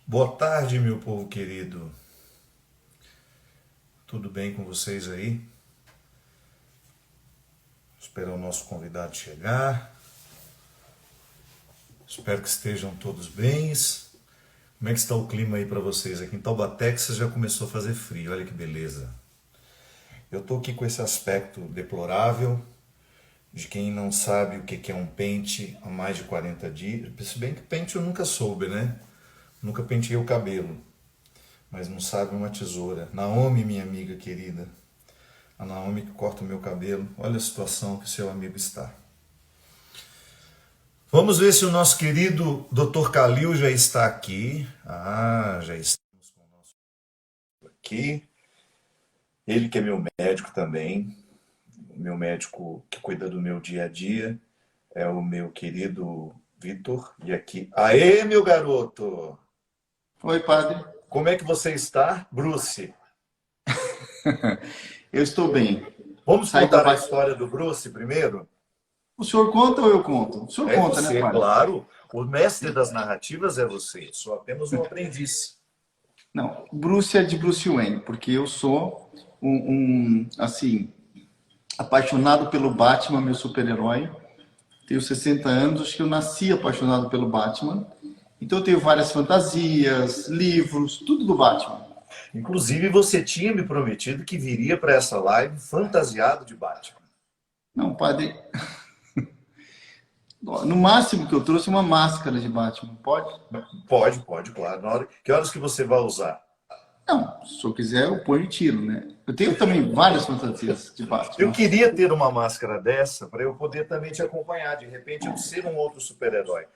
Boa tarde, meu povo querido. Tudo bem com vocês aí? Espero o nosso convidado chegar. Espero que estejam todos bem. Como é que está o clima aí para vocês? Aqui em Taubaté, que já começou a fazer frio. Olha que beleza. Eu tô aqui com esse aspecto deplorável de quem não sabe o que é um pente há mais de 40 dias. Se bem que pente eu nunca soube, né? Nunca penteei o cabelo, mas não sabe uma tesoura. Naomi, minha amiga querida. A Naomi que corta o meu cabelo. Olha a situação que seu amigo está. Vamos ver se o nosso querido Dr. Calil já está aqui. Já estamos com o nosso aqui. Ele que é meu médico também. O meu médico que cuida do meu dia a dia é o meu querido Vitor. E aqui. Aê, meu garoto! Oi, padre. Como é que você está, Bruce? Eu estou bem. Vamos Saí da contar a baixa. história do Bruce primeiro? O senhor conta ou eu conto? O senhor É conta, né, você, padre? claro. O mestre das narrativas é você. Sou apenas um aprendiz. Não, Bruce é de Bruce Wayne, porque eu sou assim, apaixonado pelo Batman, meu super-herói. Tenho 60 anos, acho que eu nasci apaixonado pelo Batman. Então eu tenho várias fantasias, livros, tudo do Batman. Inclusive, você tinha me prometido que viria para essa live fantasiado de Batman. Não, padre, no máximo que eu trouxe uma máscara de Batman, pode? Pode, pode, claro. Que horas que você vai usar? Não, se eu quiser, eu ponho e tiro, né? Eu tenho também várias fantasias de Eu Batman. queria ter uma máscara dessa para eu poder também te acompanhar. De repente, eu ser um outro super-herói.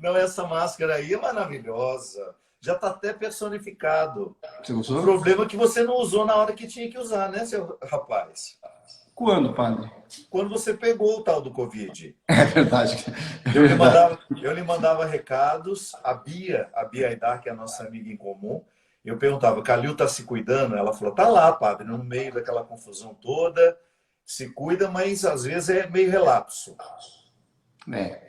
Não, essa máscara aí é maravilhosa. Já está até personificado. Você O gostou? problema é que você não usou na hora que tinha que usar, né, seu rapaz? Quando, padre? Quando você pegou o tal do Covid. É verdade. É Eu lhe verdade. mandava, eu lhe mandava recados, a Bia Aidar, que é a nossa amiga em comum, eu perguntava, Calil tá se cuidando? Ela falou, tá lá, padre, no meio daquela confusão toda, se cuida, mas às vezes é meio relapso. É.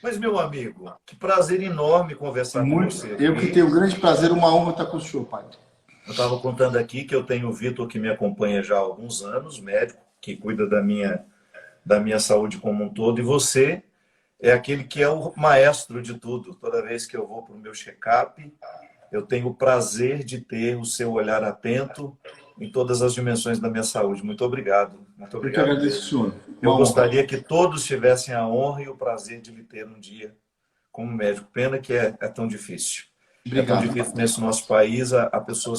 Mas, meu amigo, que prazer enorme conversar com Muito. você Eu que aqui. tenho o grande prazer, uma honra estar com o senhor, padre. Eu estava contando aqui que eu tenho o Vitor que me acompanha já há alguns anos, médico, que cuida da minha saúde como um todo, e você é aquele que é o maestro de tudo. Toda vez que eu vou para o meu check-up, eu tenho o prazer de ter o seu olhar atento em todas as dimensões da minha saúde. Muito Eu que obrigado agradeço o mesmo. senhor. Eu Uma honra. gostaria que todos tivessem a honra e o prazer de lhe ter um dia como médico. Pena que é tão difícil. É tão Obrigado, difícil padre. nesse nosso país a pessoa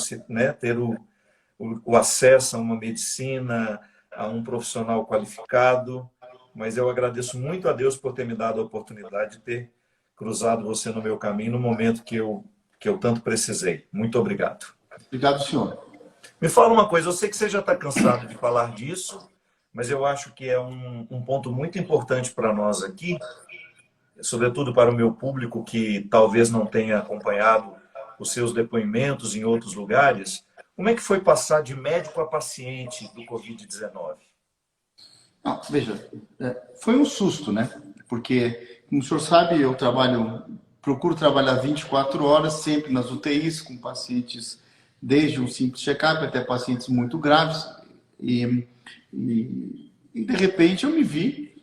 ter o acesso a uma medicina, a um profissional qualificado, mas eu agradeço muito a Deus por ter me dado a oportunidade de ter cruzado você no meu caminho no momento que eu tanto precisei. Muito obrigado. Obrigado, senhor. Me fala uma coisa, eu sei que você já está cansado de falar disso, mas eu acho que é um ponto muito importante para nós aqui, sobretudo para o meu público que talvez não tenha acompanhado os seus depoimentos em outros lugares. Como é que foi passar de médico a paciente do Covid-19? Não, veja, foi um susto, né? Porque, como o senhor sabe, procuro trabalhar 24 horas, sempre nas UTIs, com pacientes, desde um simples check-up até pacientes muito graves. E, e de repente eu me vi,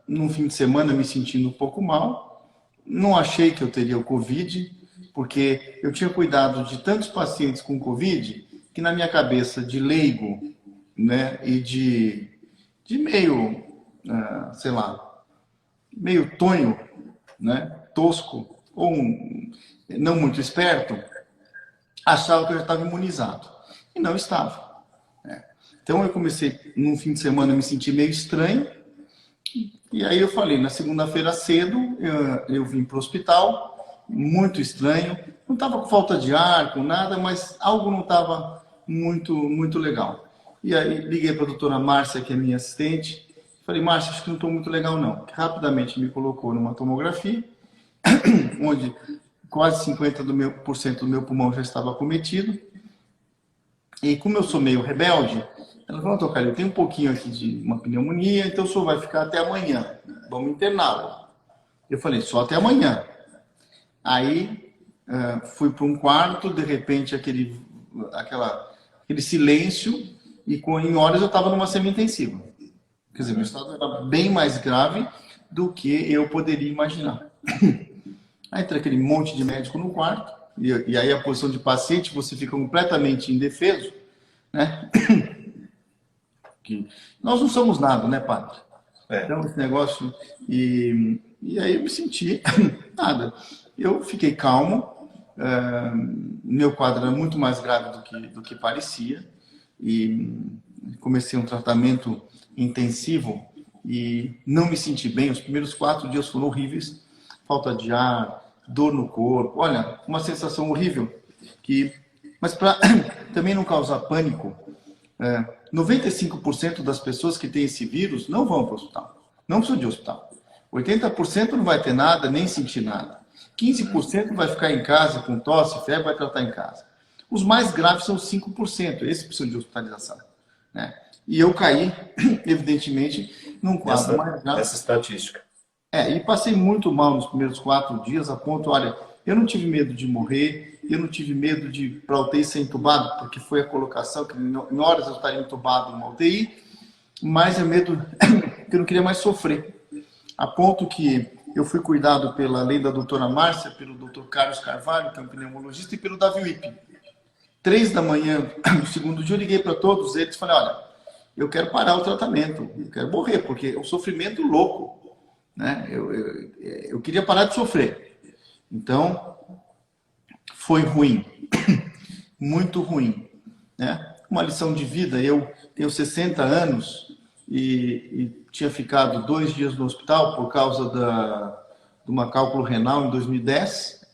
num fim de semana, me sentindo um pouco mal. Não achei que eu teria o Covid, porque eu tinha cuidado de tantos pacientes com Covid, que na minha cabeça de leigo, né, e de meio, sei lá, meio tonho, né, tosco, ou não muito esperto, achava que eu já estava imunizado. E não estava. Né? Então eu comecei, num fim de semana, a me sentir meio estranho. E aí eu falei, na segunda-feira cedo, eu vim para o hospital, muito estranho. Não estava com falta de ar, com nada, mas algo não estava muito legal. E aí liguei para a doutora Márcia, que é minha assistente. Falei, Márcia, acho que não estou muito legal não. Rapidamente me colocou numa tomografia, onde quase 50% do meu pulmão já estava acometido. E como eu sou meio rebelde, ela falou, doutor Calil, tem um pouquinho aqui de uma pneumonia, então o senhor vai ficar até amanhã. Vamos interná-lo. Eu falei, só até amanhã. Aí fui para um quarto, de repente aquele silêncio, e em horas eu estava numa semi-intensiva. Quer dizer, meu estado era bem mais grave do que eu poderia imaginar. Aí entra aquele monte de médico no quarto, e aí a posição de paciente, você fica completamente indefeso, né? Que nós não somos nada, né, padre? Então, esse negócio... E aí eu me senti nada. Eu fiquei calmo, meu quadro era muito mais grave do que parecia, e comecei um tratamento intensivo e não me senti bem. Os primeiros 4 dias foram horríveis, falta de ar, dor no corpo, olha, uma sensação horrível. Mas para também não causar pânico, 95% das pessoas que têm esse vírus não vão para o hospital, não precisam de hospital. 80% não vai ter nada, nem sentir nada. 15% vai ficar em casa com tosse, febre, vai tratar em casa. Os mais graves são 5%, esses precisam de hospitalização, né? E eu caí, evidentemente, num quadro mais grave. Essa estatística. E passei muito mal nos primeiros 4 dias, a ponto, olha, eu não tive medo de morrer, eu não tive medo de ir para a UTI ser entubado, porque foi a colocação, que em horas eu estaria entubado em uma UTI, mas é medo que eu não queria mais sofrer. A ponto que eu fui cuidado além da doutora Márcia, pelo doutor Carlos Carvalho, que é um pneumologista, e pelo Davi Wippe. 3 da manhã, no segundo dia, eu liguei para todos eles e falei, olha, eu quero parar o tratamento, eu quero morrer, porque é um sofrimento louco, né? Eu queria parar de sofrer. Então, foi ruim, muito ruim, né? Uma lição de vida. Eu tenho 60 anos e tinha ficado 2 dias no hospital por causa de uma cálculo renal em 2010.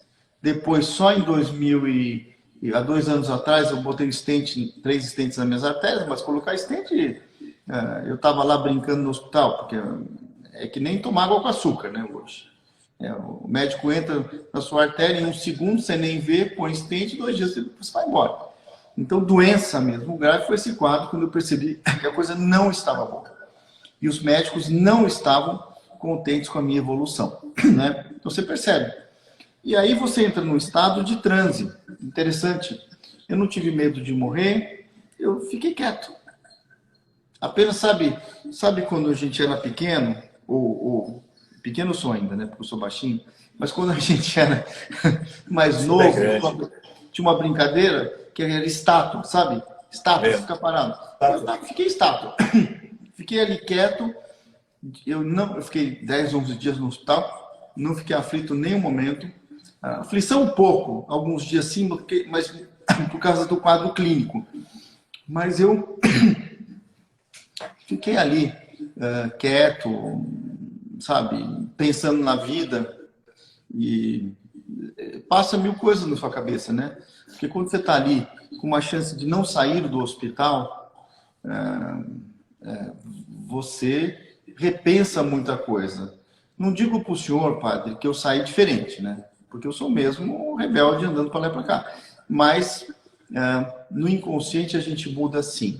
Depois, só em há 2 anos atrás, eu botei 3 stents nas minhas artérias, mas colocar stent, eu estava lá brincando no hospital, porque é que nem tomar água com açúcar, né, hoje. O médico entra na sua artéria em 1 segundo, você nem vê, põe stent, 2 dias você vai embora. Então, doença mesmo grave foi esse quadro, quando eu percebi que a coisa não estava boa. E os médicos não estavam contentes com a minha evolução, né? Então, você percebe. E aí você entra num estado de transe. Interessante. Eu não tive medo de morrer, eu fiquei quieto. Apenas, sabe quando a gente era pequeno, ou pequeno eu sou ainda, né? Porque eu sou baixinho, mas quando a gente era mais novo, tinha uma brincadeira que era estátua, sabe? Estátua, fica parado. Eu fiquei estátua. Fiquei ali quieto. Eu fiquei 10, 11 dias no hospital, não fiquei aflito em nenhum momento. Aflição um pouco, alguns dias sim, mas por causa do quadro clínico. Mas eu fiquei ali, quieto, sabe, pensando na vida, e passa 1000 coisas na sua cabeça, né? Porque quando você está ali com uma chance de não sair do hospital, você repensa muita coisa. Não digo para o senhor, padre, que eu saí diferente, né? Porque eu sou mesmo um rebelde andando para lá e para cá. Mas no inconsciente a gente muda sim,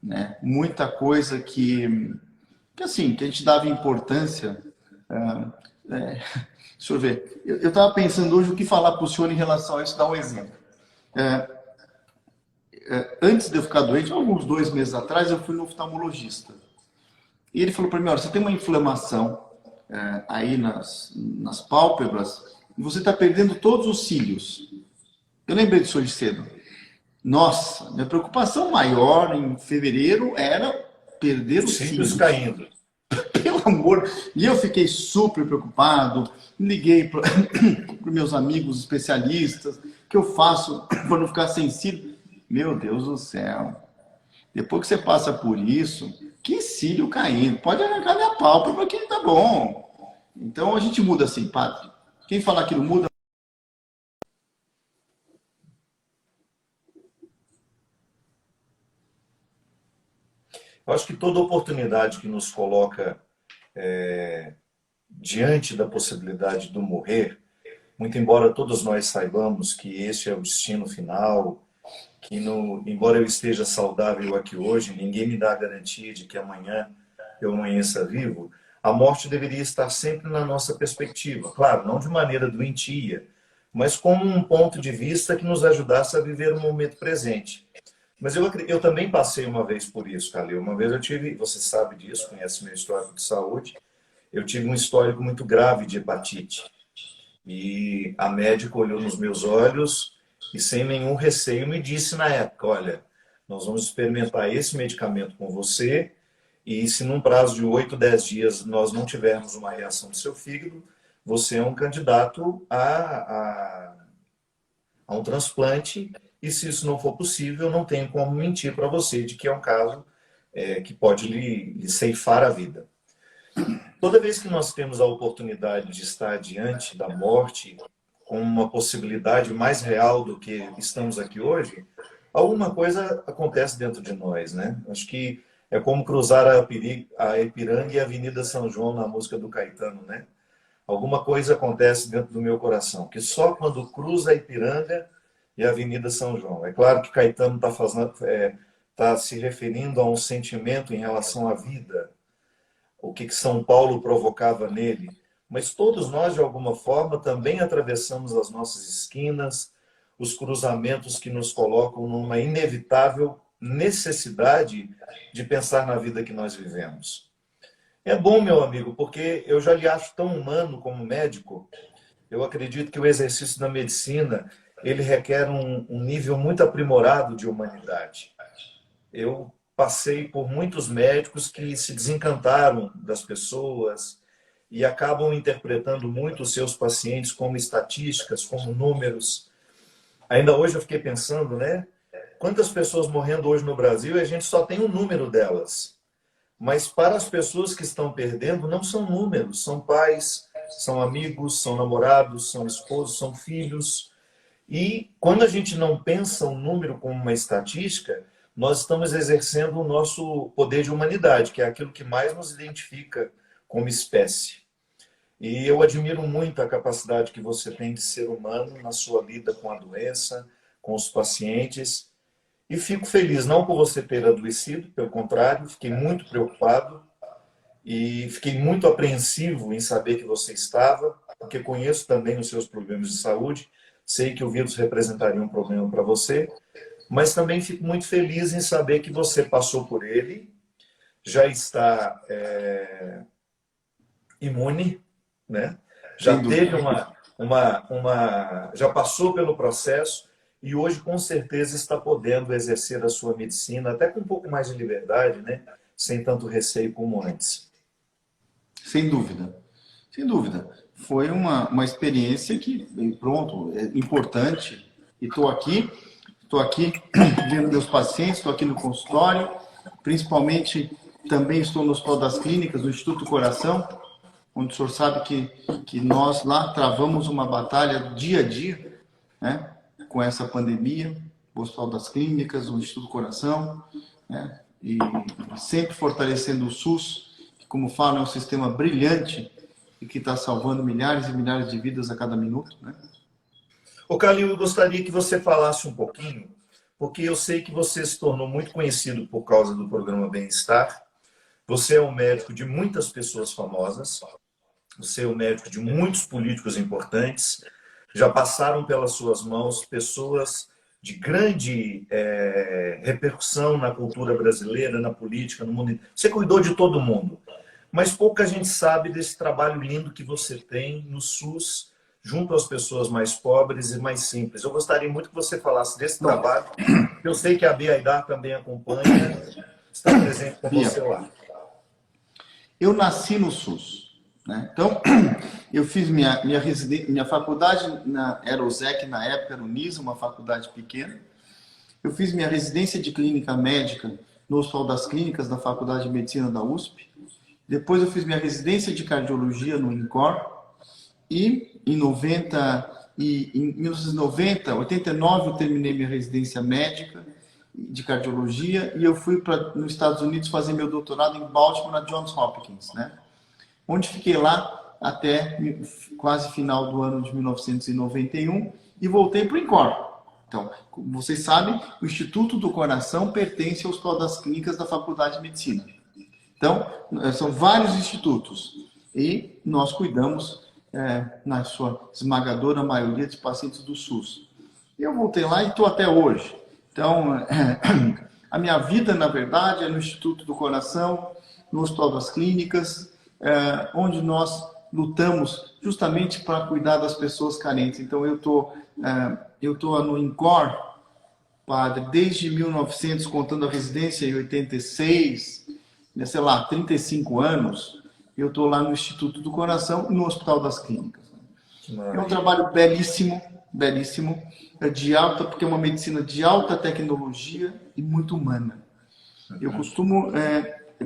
né? Muita coisa que a gente dava importância. Deixa eu ver. Eu estava pensando hoje o que falar para o senhor em relação a isso, dar um exemplo. Antes de eu ficar doente, alguns 2 meses atrás, eu fui no oftalmologista. E ele falou para mim, olha, você tem uma inflamação aí nas pálpebras e você está perdendo todos os cílios. Eu lembrei disso hoje cedo. Nossa, minha preocupação maior em fevereiro era perder os cílios caindo. Pelo amor. E eu fiquei super preocupado. Liguei para os meus amigos especialistas. O que eu faço para não ficar sem cílio? Meu Deus do céu. Depois que você passa por isso, que cílio caindo. Pode arrancar minha pálpebra que tá bom. Então a gente muda assim, padre. Quem falar que não muda... Eu acho que toda oportunidade que nos coloca diante da possibilidade do morrer, muito embora todos nós saibamos que este é o destino final, que embora eu esteja saudável aqui hoje, ninguém me dá a garantia de que amanhã eu amanheça vivo, a morte deveria estar sempre na nossa perspectiva. Claro, não de maneira doentia, mas como um ponto de vista que nos ajudasse a viver o momento presente. Mas eu também passei uma vez por isso, Calil. Uma vez eu tive, você sabe disso, conhece meu histórico de saúde, eu tive um histórico muito grave de hepatite. E a médica olhou nos meus olhos e, sem nenhum receio, me disse na época: olha, nós vamos experimentar esse medicamento com você, e se num prazo de 8, 10 dias nós não tivermos uma reação do seu fígado, você é um candidato a um transplante, e se isso não for possível, não tem como mentir para você de que é um caso que pode lhe ceifar a vida. Toda vez que nós temos a oportunidade de estar diante da morte com uma possibilidade mais real do que estamos aqui hoje, alguma coisa acontece dentro de nós, né? Acho que é como cruzar a Ipiranga e a Avenida São João na música do Caetano, né? Alguma coisa acontece dentro do meu coração, que só quando cruza a Ipiranga e a Avenida São João. É claro que Caetano está se referindo a um sentimento em relação à vida, o que São Paulo provocava nele. Mas todos nós, de alguma forma, também atravessamos as nossas esquinas, os cruzamentos que nos colocam numa inevitável necessidade de pensar na vida que nós vivemos. É bom, meu amigo, porque eu já lhe acho tão humano como médico. Eu acredito que o exercício da medicina, ele requer um nível muito aprimorado de humanidade. Eu passei por muitos médicos que se desencantaram das pessoas e acabam interpretando muito os seus pacientes como estatísticas, como números. Ainda hoje eu fiquei pensando, né? Quantas pessoas morrendo hoje no Brasil e a gente só tem um número delas. Mas para as pessoas que estão perdendo, não são números, são pais, são amigos, são namorados, são esposos, são filhos. E quando a gente não pensa um número como uma estatística, nós estamos exercendo o nosso poder de humanidade, que é aquilo que mais nos identifica como espécie. E eu admiro muito a capacidade que você tem de ser humano na sua lida com a doença, com os pacientes. E fico feliz, não por você ter adoecido, pelo contrário, fiquei muito preocupado e fiquei muito apreensivo em saber que você estava, porque conheço também os seus problemas de saúde, sei que o vírus representaria um problema para você, mas também fico muito feliz em saber que você passou por ele, já está imune, né? Já teve já passou pelo processo e hoje com certeza está podendo exercer a sua medicina até com um pouco mais de liberdade, né? Sem tanto receio como antes. Sem dúvida, sem dúvida. Foi uma experiência que, pronto, é importante. E estou aqui vendo meus pacientes, estou aqui no consultório, principalmente também estou no Hospital das Clínicas, no Instituto Coração, onde o senhor sabe que nós lá travamos uma batalha dia a dia, né, com essa pandemia, o Hospital das Clínicas, o Instituto Coração, né, e sempre fortalecendo o SUS, que, como falam, é um sistema brilhante e que está salvando milhares e milhares de vidas a cada minuto, né? Ô, Calil, eu gostaria que você falasse um pouquinho, porque eu sei que você se tornou muito conhecido por causa do programa Bem-Estar. Você é um médico de muitas pessoas famosas, você é um médico de muitos políticos importantes, já passaram pelas suas mãos pessoas de grande repercussão na cultura brasileira, na política, no mundo. Você cuidou de todo mundo, mas pouca gente sabe desse trabalho lindo que você tem no SUS, junto às pessoas mais pobres e mais simples. Eu gostaria muito que você falasse desse trabalho. Eu sei que a Bia Aidar também acompanha, está presente com você lá. Eu nasci no SUS, né? Então, eu fiz minha faculdade, era o ZEC na época, era o NISA, uma faculdade pequena. Eu fiz minha residência de clínica médica no Hospital das Clínicas, da Faculdade de Medicina da USP. Depois eu fiz minha residência de cardiologia no INCOR. E em 1990, 89, eu terminei minha residência médica de cardiologia e eu fui nos Estados Unidos fazer meu doutorado em Baltimore, na Johns Hopkins, né? Onde fiquei lá até quase final do ano de 1991 e voltei para o INCOR. Então, como vocês sabem, o Instituto do Coração pertence ao Hospital das Clínicas da Faculdade de Medicina. Então, são vários institutos e nós cuidamos, na sua esmagadora maioria, de pacientes do SUS. Eu voltei lá e estou até hoje. Então, a minha vida, na verdade, é no Instituto do Coração, no Hospital das Clínicas, onde nós lutamos justamente para cuidar das pessoas carentes. Então, eu tô no INCOR, padre, desde 1900, contando a residência em 86, sei lá, 35 anos, eu estou lá no Instituto do Coração e no Hospital das Clínicas. É um trabalho belíssimo, belíssimo, porque é uma medicina de alta tecnologia e muito humana. Eu costumo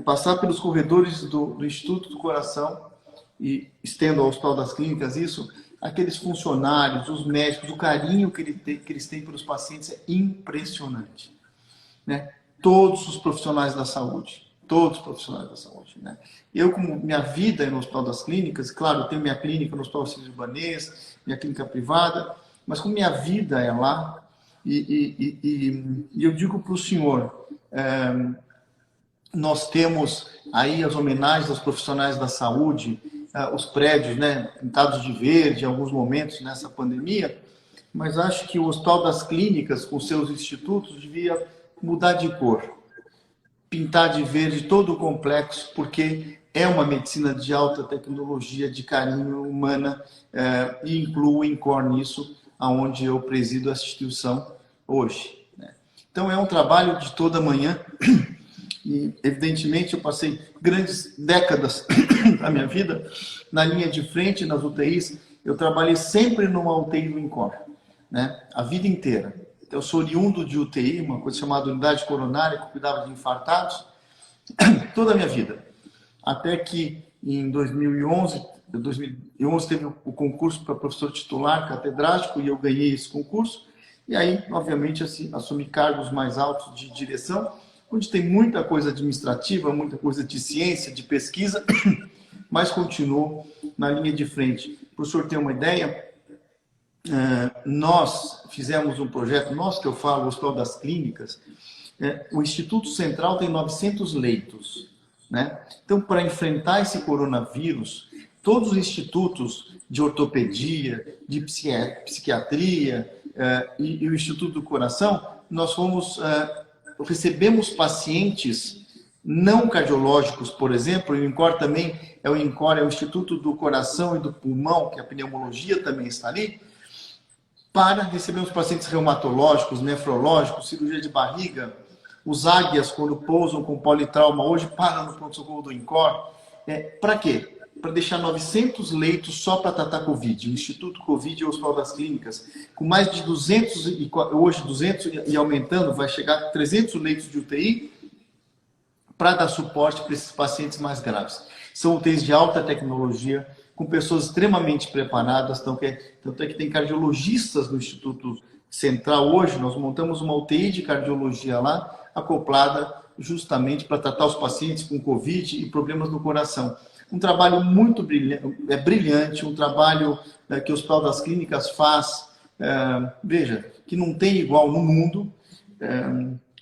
passar pelos corredores do Instituto do Coração e estendo ao Hospital das Clínicas isso, aqueles funcionários, os médicos, o carinho que eles têm pelos pacientes é impressionante. Né? Todos os profissionais da saúde, né? Eu, como minha vida é no Hospital das Clínicas, claro, eu tenho minha clínica no Hospital Sírio-Libanês, minha clínica privada, mas como minha vida é lá, e eu digo para o senhor, nós temos aí as homenagens aos profissionais da saúde, os prédios, né, pintados de verde em alguns momentos nessa pandemia, mas acho que o Hospital das Clínicas, com seus institutos, devia mudar de cor, pintar de verde todo o complexo, porque é uma medicina de alta tecnologia, de carinho humana, e incluo o INCOR nisso, aonde eu presido essa instituição hoje. Né? Então, é um trabalho de toda manhã, e, evidentemente, eu passei grandes décadas da minha vida na linha de frente, nas UTIs. Eu trabalhei sempre numa UTI do INCOR, né? A vida inteira. Eu sou oriundo de UTI, uma coisa chamada unidade coronária, que cuidava de infartados, toda a minha vida. Até que, em 2011 teve o concurso para professor titular catedrático e eu ganhei esse concurso. E aí, obviamente, assumi cargos mais altos de direção, onde tem muita coisa administrativa, muita coisa de ciência, de pesquisa, mas continuo na linha de frente. Para o senhor ter uma ideia, nós fizemos um projeto, que eu falo, o Hospital das Clínicas, o Instituto Central tem 900 leitos. Né? Então, para enfrentar esse coronavírus, todos os institutos de ortopedia, de psiquiatria e o Instituto do Coração, nós recebemos pacientes não cardiológicos, por exemplo, o INCOR também é o Instituto do Coração e do Pulmão, que a pneumologia também está ali, para receber os pacientes reumatológicos, nefrológicos, cirurgia de barriga, os águias, quando pousam com politrauma, hoje param no pronto-socorro do INCOR. Para quê? Para deixar 900 leitos só para tratar Covid. O Instituto Covid e o Hospital das Clínicas, com mais de 200, hoje 200 e aumentando, vai chegar a 300 leitos de UTI para dar suporte para esses pacientes mais graves. São UTIs de alta tecnologia, com pessoas extremamente preparadas, tanto é que tem cardiologistas no Instituto Central hoje. Nós montamos uma UTI de cardiologia lá, acoplada justamente para tratar os pacientes com Covid e problemas no coração. Um trabalho muito brilhante, um trabalho que o Hospital das Clínicas faz, veja, que não tem igual no mundo.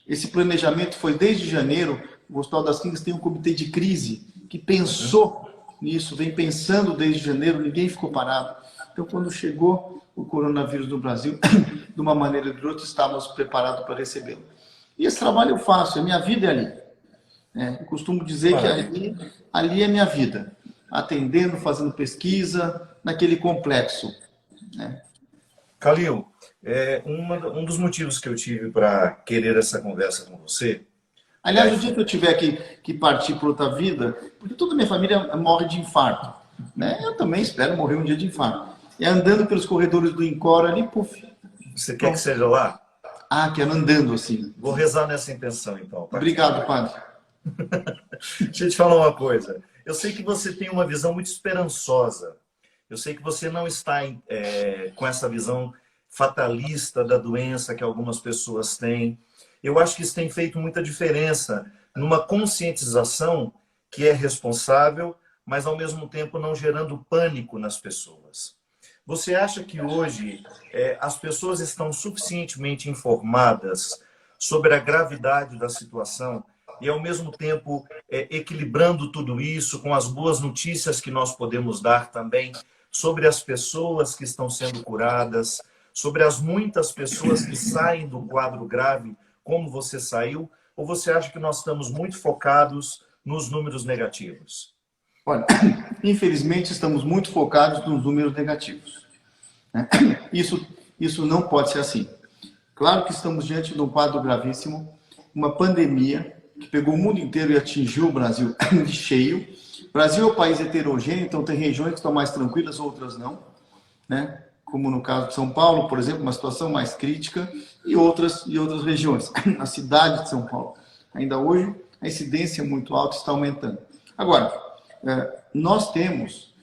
Esse planejamento foi desde janeiro. O Hospital das Clínicas tem um comitê de crise que pensou nisso, vem pensando desde janeiro, ninguém ficou parado. Então, quando chegou o coronavírus no Brasil, de uma maneira ou de outra, estávamos preparados para recebê-lo. E esse trabalho eu faço, a minha vida é ali. Eu costumo dizer que ali é minha vida, atendendo, fazendo pesquisa, naquele complexo. Né? Calil, um dos motivos que eu tive para querer essa conversa com você... Aliás, o dia que eu tiver que partir para outra vida, porque toda a minha família morre de infarto, né? Eu também espero morrer um dia de infarto. E andando pelos corredores do INCOR ali, puf. Você quer que seja lá? Quero andando assim. Vou rezar nessa intenção, então. Obrigado, padre. Deixa eu te falar uma coisa. Eu sei que você tem uma visão muito esperançosa. Eu sei que você não está com essa visão fatalista da doença que algumas pessoas têm. Eu acho que isso tem feito muita diferença numa conscientização que é responsável, mas ao mesmo tempo não gerando pânico nas pessoas. Você acha que hoje as pessoas estão suficientemente informadas sobre a gravidade da situação e, ao mesmo tempo, equilibrando tudo isso com as boas notícias que nós podemos dar também sobre as pessoas que estão sendo curadas, sobre as muitas pessoas que saem do quadro grave, como você saiu? Ou você acha que nós estamos muito focados nos números negativos? Olha, infelizmente estamos muito focados nos números negativos. Isso não pode ser assim. Claro que estamos diante de um quadro gravíssimo, uma pandemia que pegou o mundo inteiro e atingiu o Brasil de cheio. O Brasil é um país heterogêneo, então tem regiões que estão mais tranquilas, outras não, né? Como no caso de São Paulo, por exemplo, uma situação mais crítica, e outras regiões. Na cidade de São Paulo, ainda hoje, a incidência é muito alta, está aumentando. Agora, nós temos,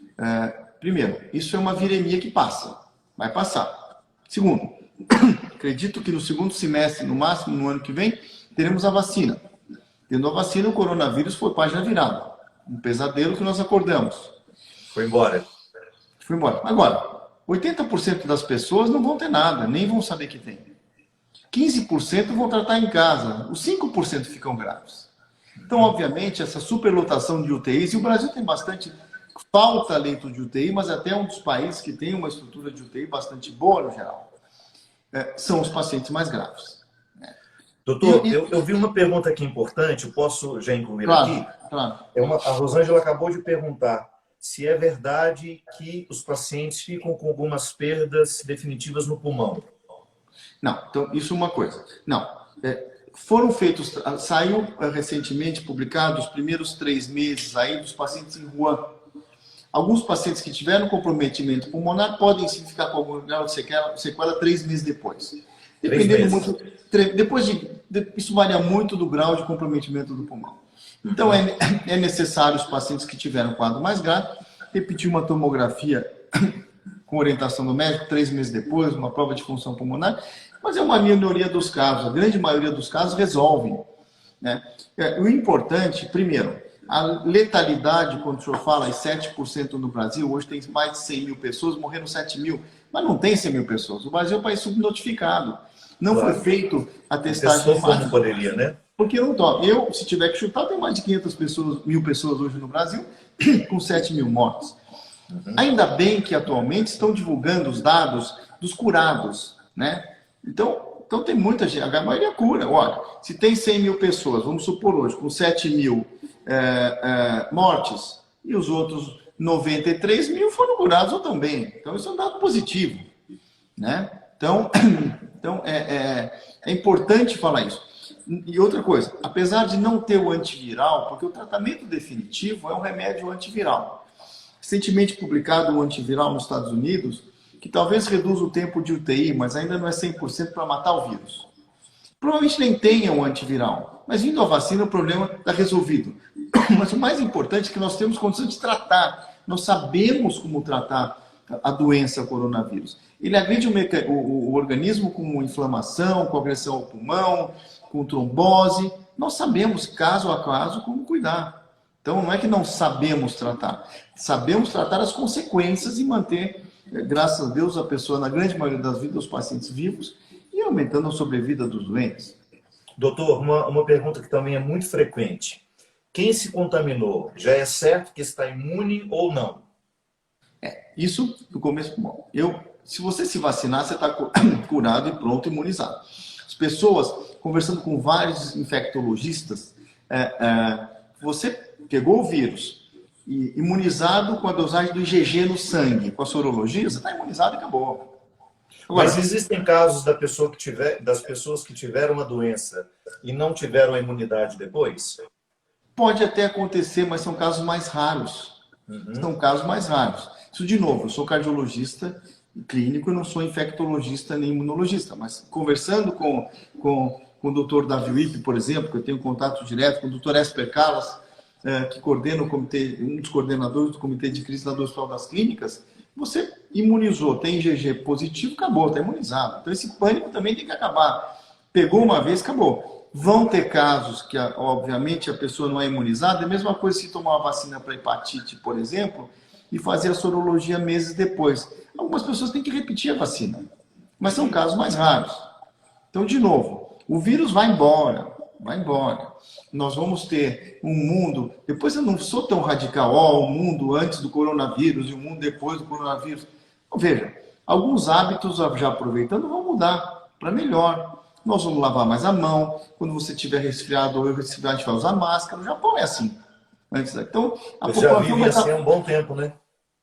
primeiro, isso é uma viremia que passa, vai passar. Segundo, acredito que no segundo semestre, no máximo no ano que vem, teremos a vacina. Tendo a vacina, o coronavírus foi página virada. Um pesadelo que nós acordamos. Foi embora. Foi embora. Agora, 80% das pessoas não vão ter nada, nem vão saber que tem. 15% vão tratar em casa. Os 5% ficam graves. Então, obviamente, essa superlotação de UTIs, e o Brasil tem bastante falta leito de UTI, mas até um dos países que tem uma estrutura de UTI bastante boa no geral, são os pacientes mais graves. Doutor, eu vi uma pergunta aqui importante, eu posso já incluir aqui? Claro. A Rosângela acabou de perguntar se é verdade que os pacientes ficam com algumas perdas definitivas no pulmão. Não, então isso é uma coisa. Não, foram feitos, saiu recentemente publicado os primeiros 3 meses aí dos pacientes em Wuhan. Alguns pacientes que tiveram comprometimento pulmonar podem sim ficar com algum grau de sequela 3 meses depois. Dependendo muito, isso varia muito do grau de comprometimento do pulmão. Então, é necessário os pacientes que tiveram quadro mais grave repetir uma tomografia com orientação do médico 3 meses depois, uma prova de função pulmonar, mas é uma minoria dos casos. A grande maioria dos casos resolvem, né? O importante, primeiro, a letalidade, quando o senhor fala em 7% no Brasil, hoje tem mais de 100 mil pessoas, morreram 7 mil, mas não tem 100 mil pessoas. O Brasil é um país subnotificado. Não foi feito a testagem. Como poderia, né? Porque não toca. Se tiver que chutar, tem mais de 500 mil pessoas hoje no Brasil, com 7 mil mortes. Ainda bem que atualmente estão divulgando os dados dos curados, né? Então tem muita gente, a maioria cura. Olha, se tem 100 mil pessoas, vamos supor hoje, com 7 mil mortes, e os outros 93 mil foram curados ou também. Então isso é um dado positivo, né? Então é importante falar isso. E outra coisa, apesar de não ter o antiviral, porque o tratamento definitivo é um remédio antiviral. Recentemente publicado um antiviral nos Estados Unidos, que talvez reduza o tempo de UTI, mas ainda não é 100% para matar o vírus. Provavelmente nem tenha um antiviral, mas vindo a vacina o problema está resolvido. Mas o mais importante é que nós temos condição de tratar, nós sabemos como tratar a doença coronavírus. Ele agride o organismo com inflamação, com agressão ao pulmão, com trombose. Nós sabemos, caso a caso, como cuidar. Então, não é que não sabemos tratar as consequências e manter, graças a Deus, a pessoa, na grande maioria das vidas, os pacientes vivos e aumentando a sobrevida dos doentes. Doutor, uma pergunta que também é muito frequente. Quem se contaminou, já é certo que está imune ou não? Isso no começo. Bom, se você se vacinar, você está curado e pronto, imunizado. As pessoas, conversando com vários infectologistas, você pegou o vírus e imunizado com a dosagem do IgG no sangue, com a sorologia, você está imunizado e acabou. Agora, mas existem casos das pessoas que tiveram a doença e não tiveram a imunidade depois? Pode até acontecer, mas são casos mais raros. São casos mais raros. Isso, de novo, eu sou cardiologista clínico, eu não sou infectologista nem imunologista, mas conversando com o Dr. Davi Wippe, por exemplo, que eu tenho contato direto com o Dr. Esper Calas, que coordena o comitê, um dos coordenadores do Comitê de Crise do Hospital das Clínicas, você imunizou, tem IgG positivo, acabou, está imunizado. Então esse pânico também tem que acabar. Pegou uma vez, acabou. Vão ter casos que, obviamente, a pessoa não é imunizada, é a mesma coisa se tomar uma vacina para hepatite, por exemplo, e fazer a sorologia meses depois. Algumas pessoas têm que repetir a vacina, mas são casos mais raros. Então, de novo, o vírus vai embora. vai embora. Nós vamos ter um mundo... Depois eu não sou tão radical, ó, o mundo antes do coronavírus e o mundo depois do coronavírus. Então, veja, alguns hábitos, já aproveitando, vão mudar para melhor. Nós vamos lavar mais a mão. Quando você estiver resfriado ou eu resfriado, a gente vai usar máscara. O Japão é assim. Então, Eu já vivi assim há um bom tempo, né?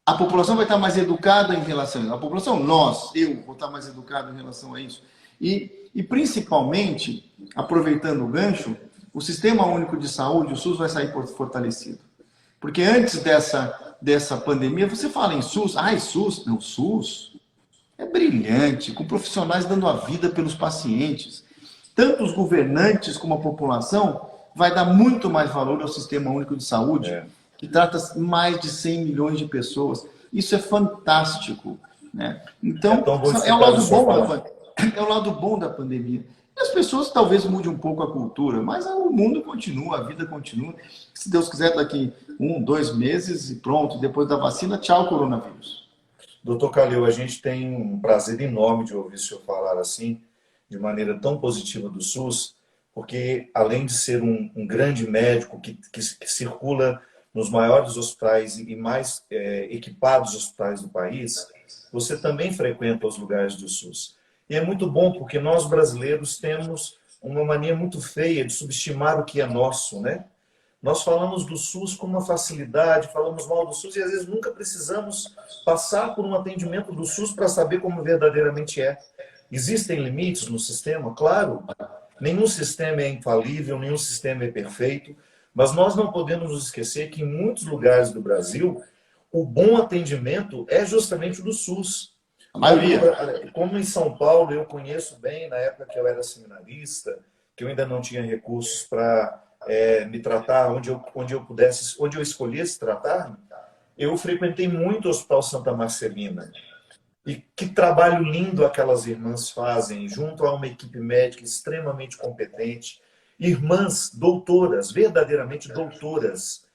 A população vai estar mais educada em relação a isso. A população, eu vou estar mais educado em relação a isso. E principalmente, aproveitando o gancho, o Sistema Único de Saúde, o SUS, vai sair fortalecido. Porque antes dessa pandemia, você fala em SUS, SUS, não, SUS é brilhante, com profissionais dando a vida pelos pacientes. Tanto os governantes como a população vai dar muito mais valor ao Sistema Único de Saúde, que trata mais de 100 milhões de pessoas. Isso é fantástico, né? Então, é o lado bom da pandemia. E as pessoas talvez mudem um pouco a cultura, mas o mundo continua, a vida continua. Se Deus quiser, daqui 1, 2 meses e pronto, depois da vacina, tchau, coronavírus. Doutor Calil, a gente tem um prazer enorme de ouvir o senhor falar assim, de maneira tão positiva do SUS, porque além de ser um grande médico que circula nos maiores hospitais e mais equipados hospitais do país, você também frequenta os lugares do SUS. E é muito bom porque nós brasileiros temos uma mania muito feia de subestimar o que é nosso, né? Nós falamos do SUS com uma facilidade, falamos mal do SUS e às vezes nunca precisamos passar por um atendimento do SUS para saber como verdadeiramente é. Existem limites no sistema? Claro. Nenhum sistema é infalível, nenhum sistema é perfeito, mas nós não podemos nos esquecer que em muitos lugares do Brasil o bom atendimento é justamente o do SUS. A maioria. Como em São Paulo, eu conheço bem, na época que eu era seminarista, que eu ainda não tinha recursos para me tratar onde eu escolhesse tratar, eu frequentei muito o Hospital Santa Marcelina. E que trabalho lindo aquelas irmãs fazem, junto a uma equipe médica extremamente competente. Irmãs doutoras, verdadeiramente doutoras,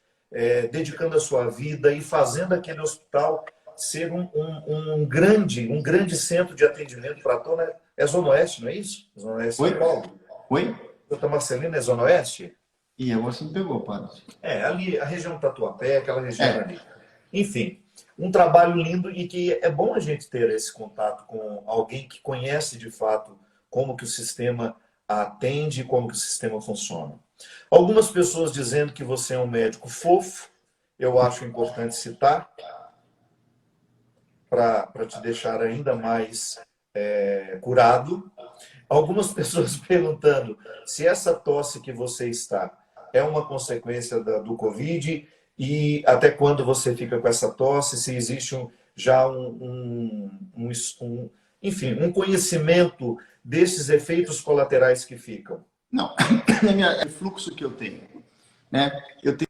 dedicando a sua vida e fazendo aquele hospital ser um grande centro de atendimento para toda... É Zona Oeste, não é isso? Zona Oeste de São Paulo. Oi? Santa Marcelina é Zona Oeste? E você me pegou, padre. Ali, a região do Tatuapé, aquela região ali. Enfim, um trabalho lindo e que é bom a gente ter esse contato com alguém que conhece de fato como que o sistema atende e como que o sistema funciona. Algumas pessoas dizendo que você é um médico fofo, eu acho importante citar, para te deixar ainda mais curado. Algumas pessoas perguntando se essa tosse que você está é uma consequência do Covid e até quando você fica com essa tosse, se existe já enfim, um conhecimento desses efeitos colaterais que ficam. Não, é o fluxo que eu tenho, né? Eu tenho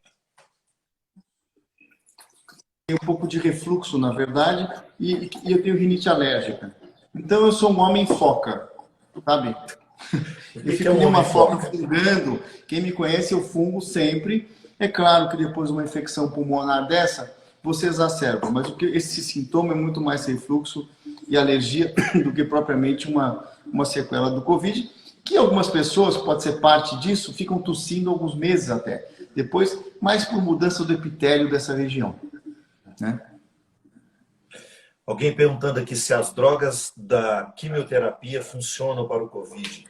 um pouco de refluxo, na verdade, e eu tenho rinite alérgica. Então eu sou um homem foca, sabe? Eu fico em uma foca fungando. Quem me conhece, eu fungo sempre. É claro que depois de uma infecção pulmonar dessa, você exacerba, mas esse sintoma é muito mais refluxo e alergia do que propriamente uma sequela do Covid, que algumas pessoas, pode ser parte disso, ficam tossindo alguns meses até. Depois, mais por mudança do epitélio dessa região, né? Alguém perguntando aqui se as drogas da quimioterapia funcionam para o Covid.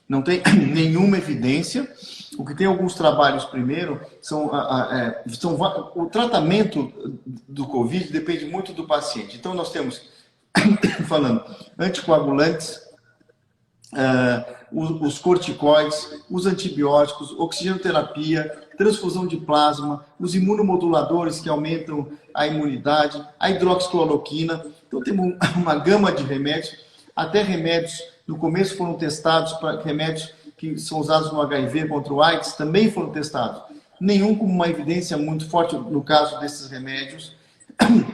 Não tem nenhuma evidência. O que tem alguns trabalhos primeiro o tratamento do Covid depende muito do paciente. Então nós temos, falando, anticoagulantes, os corticoides, os antibióticos, oxigenoterapia, transfusão de plasma, os imunomoduladores que aumentam a imunidade, a hidroxicloroquina. Então temos uma gama de remédios, até remédios no começo foram testados, para remédios que são usados no HIV contra o AIDS também foram testados. Nenhum com uma evidência muito forte no caso desses remédios.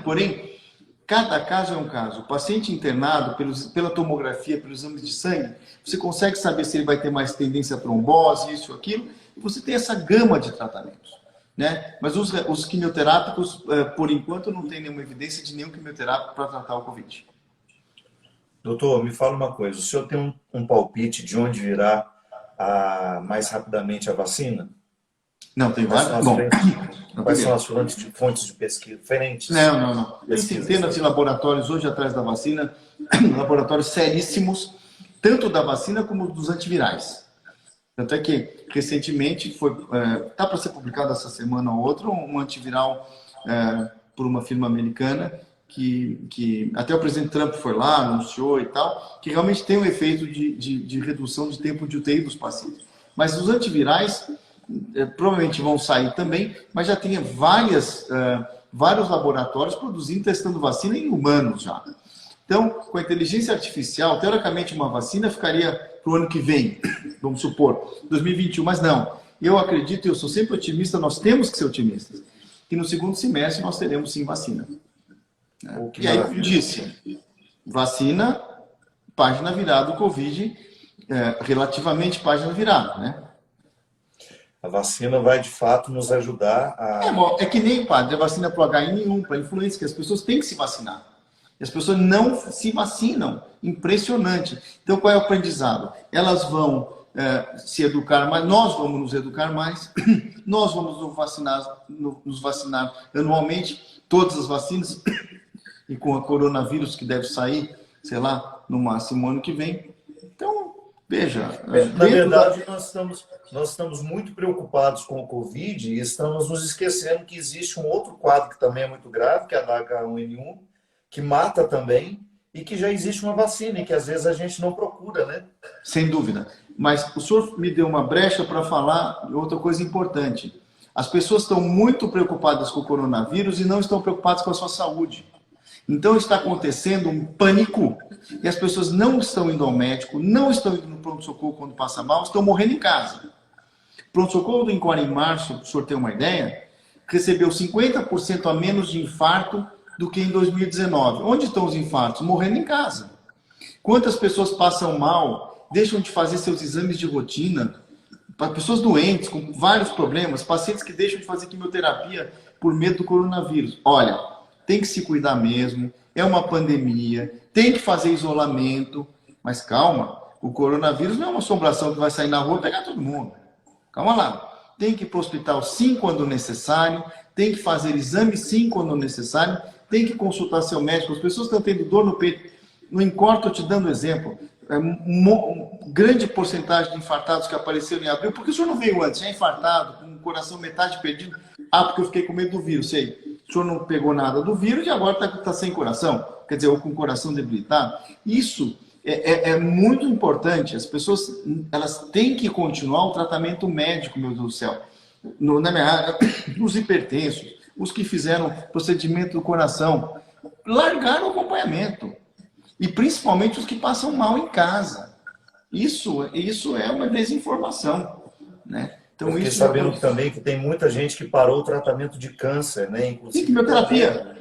Porém, cada caso é um caso. O paciente internado, pela tomografia, pelos exames de sangue, você consegue saber se ele vai ter mais tendência a trombose, isso ou aquilo, e você tem essa gama de tratamentos, né? Mas os quimioterápicos, por enquanto, não tem nenhuma evidência de nenhum quimioterápico para tratar o Covid. Doutor, me fala uma coisa. O senhor tem um palpite de onde virá mais rapidamente a vacina? Não, tem Quais são várias. as Bom, quais são as fontes de pesquisa diferentes? não. Tem Pesquisas. centenas de laboratórios hoje atrás da vacina, laboratórios seríssimos, tanto da vacina como dos antivirais. Tanto é que, recentemente, está para ser publicado essa semana ou outra, um antiviral por uma firma americana, que até o presidente Trump foi lá, anunciou e tal, que realmente tem um efeito de redução de tempo de UTI dos pacientes. Mas os antivirais provavelmente vão sair também, mas já tem vários laboratórios produzindo, testando vacina em humanos já. Então, com a inteligência artificial, teoricamente uma vacina ficaria para o ano que vem, vamos supor, 2021, mas não. Eu acredito, eu sou sempre otimista, nós temos que ser otimistas, que no segundo semestre nós teremos sim vacina. E aí, como disse, vacina, página virada do Covid, relativamente página virada, né? A vacina vai, de fato, nos ajudar a... É que nem, padre, a vacina para o HIV, para a influenza, que as pessoas têm que se vacinar. E as pessoas não se vacinam. Impressionante. Então, qual é o aprendizado? Elas vão se educar mais, nós vamos nos educar mais, nós vamos nos vacinar anualmente, todas as vacinas, e com a coronavírus que deve sair, sei lá, no máximo ano que vem. Então, veja... Na verdade, nós estamos muito preocupados com o Covid e estamos nos esquecendo que existe um outro quadro que também é muito grave, que é a H1N1, que mata também, e que já existe uma vacina, e que às vezes a gente não procura, né? Sem dúvida. Mas o senhor me deu uma brecha para falar de outra coisa importante. As pessoas estão muito preocupadas com o coronavírus e não estão preocupadas com a sua saúde. Então está acontecendo um pânico, e as pessoas não estão indo ao médico, não estão indo no pronto-socorro quando passa mal, estão morrendo em casa. Pronto-socorro do Encore em março, para o senhor ter uma ideia, recebeu 50% a menos de infarto do que em 2019. Onde estão os infartos? Morrendo em casa. Quantas pessoas passam mal, deixam de fazer seus exames de rotina, para pessoas doentes, com vários problemas, pacientes que deixam de fazer quimioterapia por medo do coronavírus. Olha, tem que se cuidar mesmo, é uma pandemia, tem que fazer isolamento, mas calma, o coronavírus não é uma assombração que vai sair na rua e pegar todo mundo. Calma lá. Tem que ir para o hospital sim quando necessário, tem que fazer exame sim quando necessário, tem que consultar seu médico. As pessoas estão tendo dor no peito. Não importa, eu te dando exemplo, grande porcentagem de infartados que apareceram em abril, por que o senhor não veio antes? Já infartado, com o coração metade perdido? Ah, porque eu fiquei com medo do vírus, sei. O senhor não pegou nada do vírus e agora está sem coração, quer dizer, ou com o coração debilitado. Isso é muito importante. As pessoas elas têm que continuar o tratamento médico, meu Deus do céu. Na minha área, os hipertensos, os que fizeram procedimento do coração, largaram o acompanhamento. E principalmente os que passam mal em casa. Isso é uma desinformação, né? Então, eu fiquei isso sabendo também que tem muita gente que parou o tratamento de câncer, né? Inclusive, quimioterapia.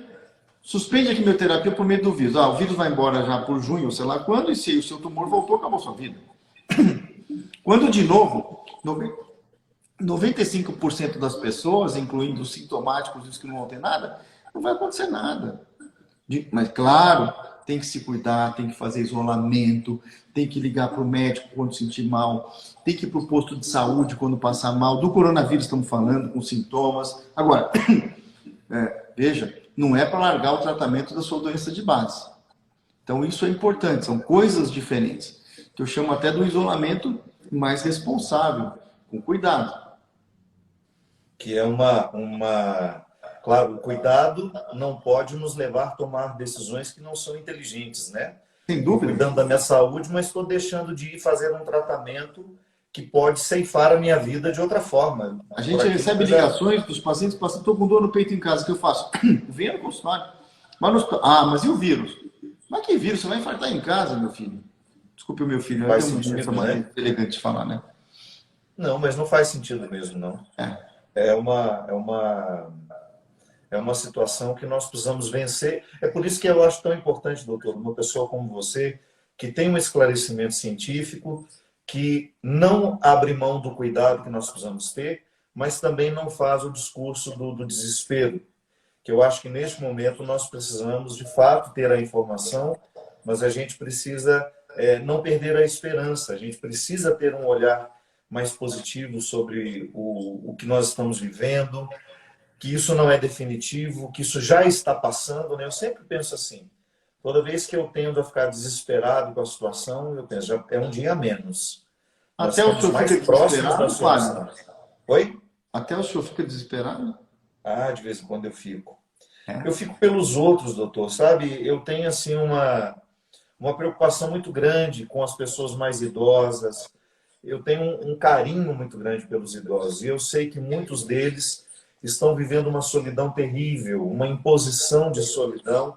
Suspende a quimioterapia por medo do vírus. O vírus vai embora já por junho, ou sei lá quando, e se o seu tumor voltou, acabou a sua vida. Quando, de novo, 95% das pessoas, incluindo os sintomáticos e os que não vão ter nada, não vai acontecer nada. Mas, claro, tem que se cuidar, tem que fazer isolamento, tem que ligar para o médico quando sentir mal, tem que ir para o posto de saúde quando passar mal. Do coronavírus estamos falando, com sintomas. Agora, veja, não é para largar o tratamento da sua doença de base. Então, isso é importante, são coisas diferentes. Que eu chamo até do isolamento mais responsável, com cuidado. Que é Claro, o cuidado não pode nos levar a tomar decisões que não são inteligentes, né? Sem dúvida. Estou cuidando da minha saúde, mas estou deixando de ir fazer um tratamento que pode ceifar a minha vida de outra forma. A gente recebe ligações dos pacientes que estou com dor no peito em casa, o que eu faço? Venha no consultório. Mas e o vírus? Mas que vírus? Você vai infartar em casa, meu filho. Desculpe o meu filho, faz é sentido, uma né? elegante de falar, né? Não, mas não faz sentido mesmo, não. É uma situação que nós precisamos vencer. É por isso que eu acho tão importante, doutor, uma pessoa como você, que tem um esclarecimento científico, que não abre mão do cuidado que nós precisamos ter, mas também não faz o discurso do desespero. Que eu acho que neste momento nós precisamos, de fato, ter a informação, mas a gente precisa não perder a esperança, a gente precisa ter um olhar mais positivo sobre o que nós estamos vivendo, que isso não é definitivo, que isso já está passando, né? Eu sempre penso assim, toda vez que eu tendo a ficar desesperado com a situação, eu penso, já é um dia a menos. Nós Até o estamos senhor mais fica próximos da desesperado, solução. padre? Oi? Até o senhor fica desesperado? Ah, de vez em quando eu fico. É. Eu fico pelos outros, doutor, sabe? Eu tenho, assim, uma preocupação muito grande com as pessoas mais idosas. Eu tenho um carinho muito grande pelos idosos. E eu sei que muitos deles estão vivendo uma solidão terrível, uma imposição de solidão,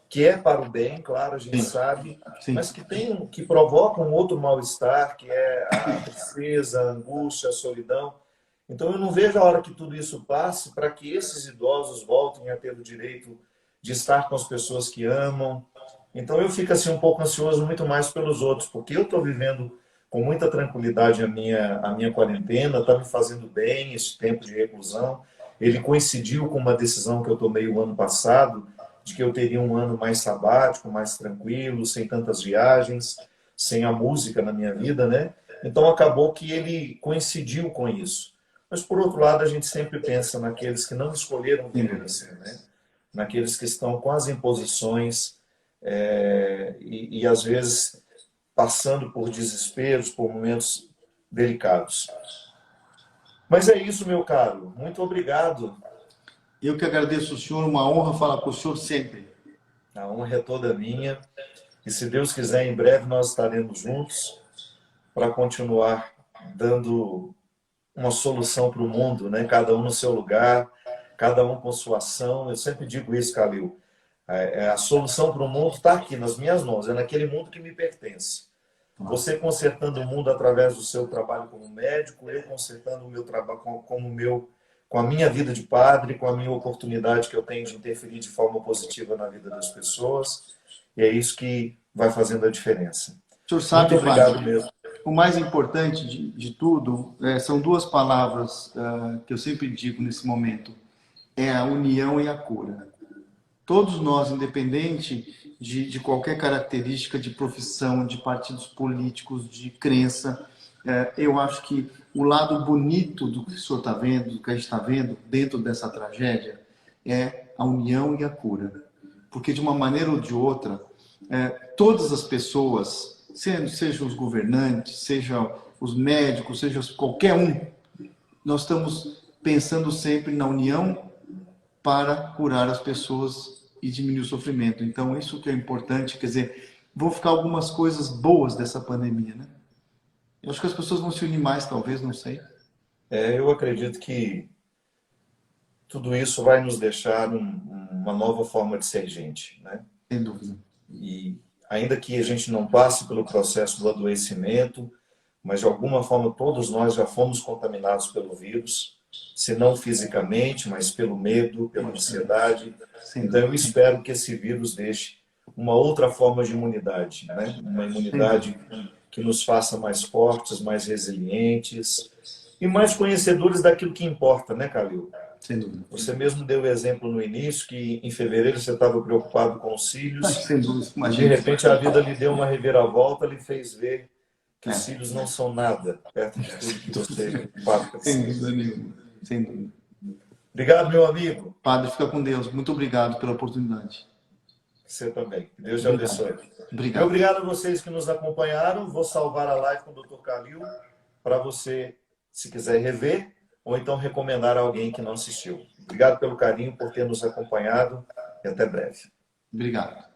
que é para o bem, claro, a gente Sim, sabe, sim. mas que provoca um outro mal-estar, que é a tristeza, a angústia, a solidão. Então, eu não vejo a hora que tudo isso passe para que esses idosos voltem a ter o direito de estar com as pessoas que amam. Então, eu fico assim um pouco ansioso muito mais pelos outros, porque eu estou vivendo com muita tranquilidade a minha quarentena, está me fazendo bem esse tempo de reclusão. Ele coincidiu com uma decisão que eu tomei o ano passado, de que eu teria um ano mais sabático, mais tranquilo, sem tantas viagens, sem a música na minha vida, né? Então acabou que ele coincidiu com isso. Mas, por outro lado, a gente sempre pensa naqueles que não escolheram viver assim, né? Naqueles que estão com as imposições e, às vezes, passando por desesperos, por momentos delicados. Mas é isso, meu caro. Muito obrigado. Eu que agradeço o senhor, uma honra falar com o senhor sempre. A honra é toda minha. E, se Deus quiser, em breve nós estaremos juntos para continuar dando uma solução para o mundo, né? Cada um no seu lugar, cada um com sua ação. Eu sempre digo isso, Calil. A solução para o mundo está aqui, nas minhas mãos, é naquele mundo que me pertence. Você consertando o mundo através do seu trabalho como médico, eu consertando o meu trabalho com a minha vida de padre, com a minha oportunidade que eu tenho de interferir de forma positiva na vida das pessoas. E é isso que vai fazendo a diferença. O senhor Muito sabe, obrigado padre, mesmo. o mais importante de tudo são duas palavras que eu sempre digo nesse momento. É a união e a cura. Todos nós, independente de qualquer característica de profissão, de partidos políticos, de crença, eu acho que o lado bonito do que o senhor está vendo, do que a gente está vendo dentro dessa tragédia, é a união e a cura. Porque, de uma maneira ou de outra, todas as pessoas, sejam os governantes, sejam os médicos, seja qualquer um, nós estamos pensando sempre na união para curar as pessoas e diminuir o sofrimento. Então, isso que é importante, quer dizer, vão ficar algumas coisas boas dessa pandemia, né? Eu acho que as pessoas vão se unir mais, talvez, não sei. Eu acredito que tudo isso vai nos deixar uma nova forma de ser gente, né? Sem dúvida. E ainda que a gente não passe pelo processo do adoecimento, mas de alguma forma todos nós já fomos contaminados pelo vírus, se não fisicamente, mas pelo medo, pela ansiedade. Então eu espero que esse vírus deixe uma outra forma de imunidade, né? Uma imunidade que nos faça mais fortes, mais resilientes e mais conhecedores daquilo que importa, né, Calil? Sem dúvida. Você mesmo deu o exemplo no início que em fevereiro você estava preocupado com os cílios Sem dúvida, e de imagina. repente a vida lhe deu uma reviravolta, lhe fez ver que os cílios não são nada perto de tudo que você passa. Sem dúvida nenhuma. Sem dúvida. Obrigado, meu amigo. Padre, fica com Deus. Muito obrigado pela oportunidade. Você também. Que Deus te abençoe. Obrigado. Obrigado a vocês que nos acompanharam. Vou salvar a live com o Dr. Calil para você, se quiser rever, ou então recomendar a alguém que não assistiu. Obrigado pelo carinho, por ter nos acompanhado e até breve. Obrigado.